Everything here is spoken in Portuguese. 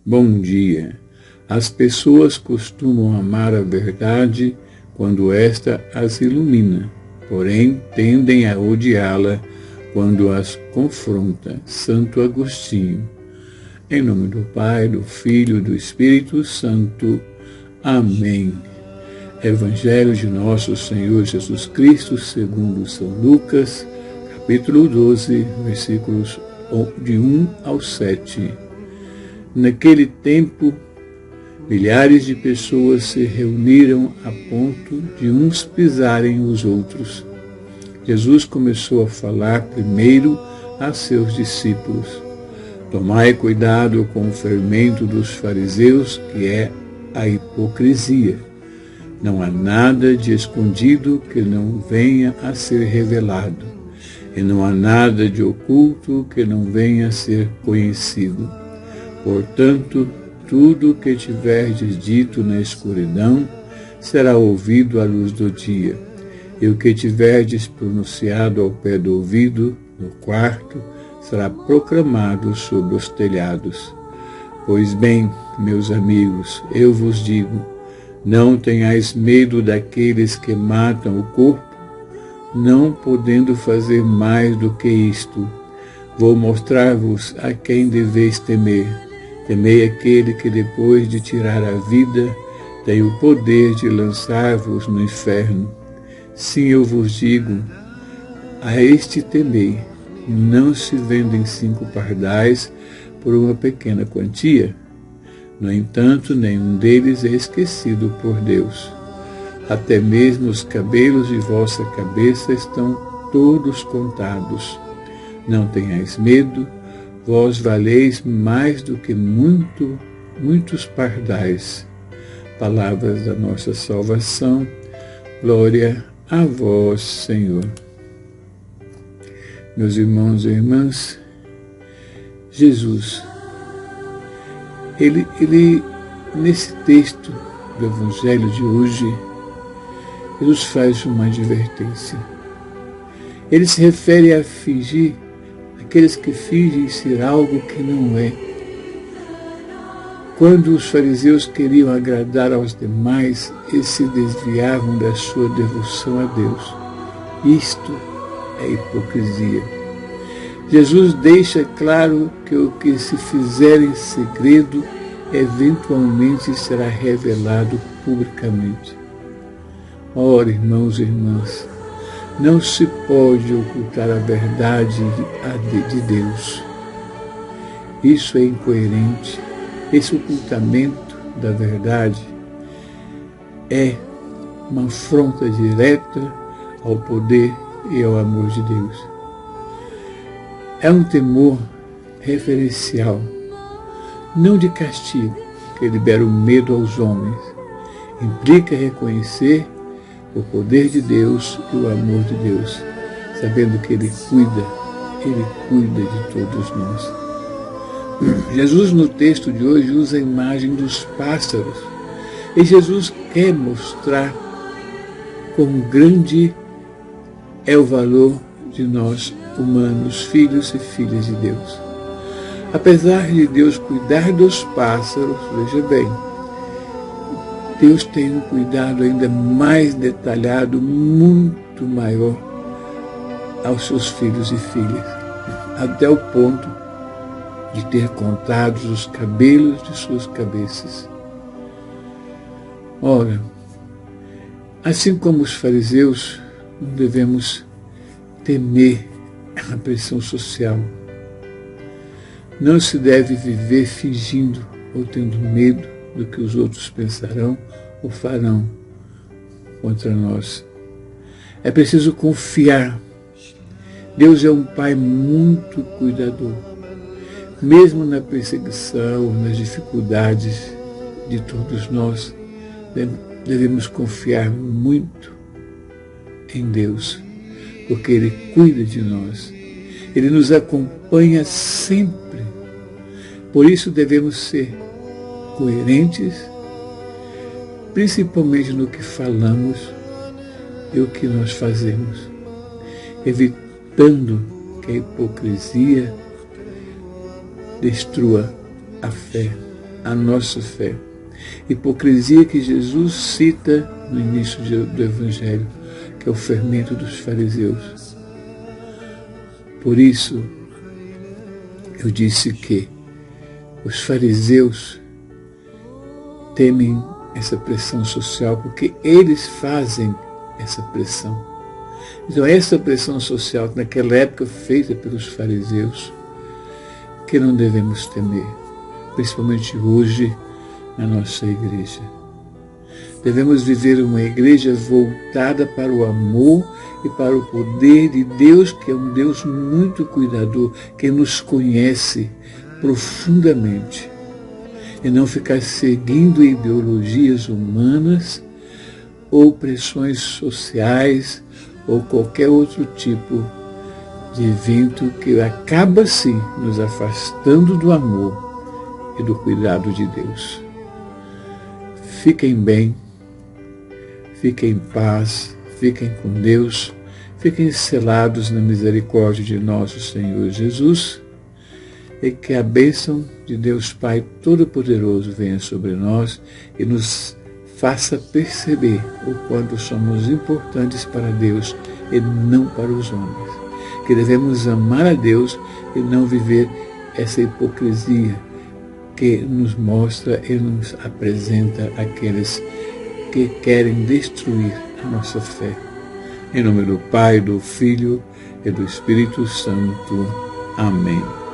Bom dia. As pessoas costumam amar a verdade quando esta as ilumina, porém tendem a odiá-la quando as confronta. Santo Agostinho. Em nome do Pai, do Filho e do Espírito Santo. Amém. Evangelho de nosso Senhor Jesus Cristo, segundo São Lucas, capítulo 12, versículos de 1 ao 7. Naquele tempo, milhares de pessoas se reuniram a ponto de uns pisarem os outros. Jesus começou a falar primeiro a seus discípulos. Tomai cuidado com o fermento dos fariseus, que é a hipocrisia. Não há nada de escondido que não venha a ser revelado, e não há nada de oculto que não venha a ser conhecido. Portanto, tudo o que tiverdes dito na escuridão será ouvido à luz do dia, e o que tiverdes pronunciado ao pé do ouvido, no quarto, será proclamado sobre os telhados. Pois bem, meus amigos, eu vos digo, não tenhais medo daqueles que matam o corpo, não podendo fazer mais do que isto. Vou mostrar-vos a quem deveis temer. Temei aquele que, depois de tirar a vida, tem o poder de lançar-vos no inferno. Sim, eu vos digo, a este temei. Não se vendem 5 pardais por uma pequena quantia. No entanto, nenhum deles é esquecido por Deus. Até mesmo os cabelos de vossa cabeça estão todos contados. Não tenhais medo, vós valeis mais do que muitos pardais. Palavras da nossa salvação, glória a vós, Senhor. Meus irmãos e irmãs, Jesus, ele nesse texto do Evangelho de hoje, ele nos faz uma advertência. Ele se refere a fingir, aqueles que fingem ser algo que não é. Quando os fariseus queriam agradar aos demais, eles se desviavam da sua devoção a Deus. Isto é hipocrisia. Jesus deixa claro que o que se fizer em segredo eventualmente será revelado publicamente. Ora, irmãos e irmãs, não se pode ocultar a verdade de Deus. Isso é incoerente. Esse ocultamento da verdade é uma afronta direta ao poder e ao amor de Deus. É um temor referencial, não de castigo, que libera o medo aos homens. Implica reconhecer o poder de Deus e o amor de Deus, sabendo que Ele cuida de todos nós. Jesus, no texto de hoje, usa a imagem dos pássaros. E Jesus quer mostrar quão grande é o valor de nós, humanos, filhos e filhas de Deus. Apesar de Deus cuidar dos pássaros, veja bem, Deus tem um cuidado ainda mais detalhado, muito maior aos seus filhos e filhas, até o ponto de ter contados os cabelos de suas cabeças. Ora, assim como os fariseus, não devemos temer a pressão social. Não se deve viver fingindo ou tendo medo do que os outros pensarão ou farão contra nós. É preciso confiar. Deus é um Pai muito cuidador. Mesmo na perseguição, nas dificuldades de todos nós, devemos confiar muito em Deus, porque Ele cuida de nós. Ele nos acompanha sempre. Por isso devemos ser coerentes, principalmente no que falamos e o que nós fazemos, evitando que a hipocrisia destrua a fé, a nossa fé. Hipocrisia que Jesus cita no início do Evangelho, que é o fermento dos fariseus. Por isso, eu disse que os fariseus temem essa pressão social porque eles fazem essa pressão. Então, essa pressão social, naquela época feita pelos fariseus, que não devemos temer, principalmente hoje na nossa igreja. Devemos viver uma igreja voltada para o amor e para o poder de Deus, que é um Deus muito cuidador, que nos conhece profundamente. E não ficar seguindo ideologias humanas ou pressões sociais ou qualquer outro tipo de evento que acaba, sim, nos afastando do amor e do cuidado de Deus. Fiquem bem, fiquem em paz, fiquem com Deus, fiquem selados na misericórdia de nosso Senhor Jesus, e que a bênção de Deus Pai Todo-Poderoso venha sobre nós e nos faça perceber o quanto somos importantes para Deus e não para os homens. Que devemos amar a Deus e não viver essa hipocrisia que nos mostra e nos apresenta aqueles que querem destruir a nossa fé. Em nome do Pai, do Filho e do Espírito Santo. Amém.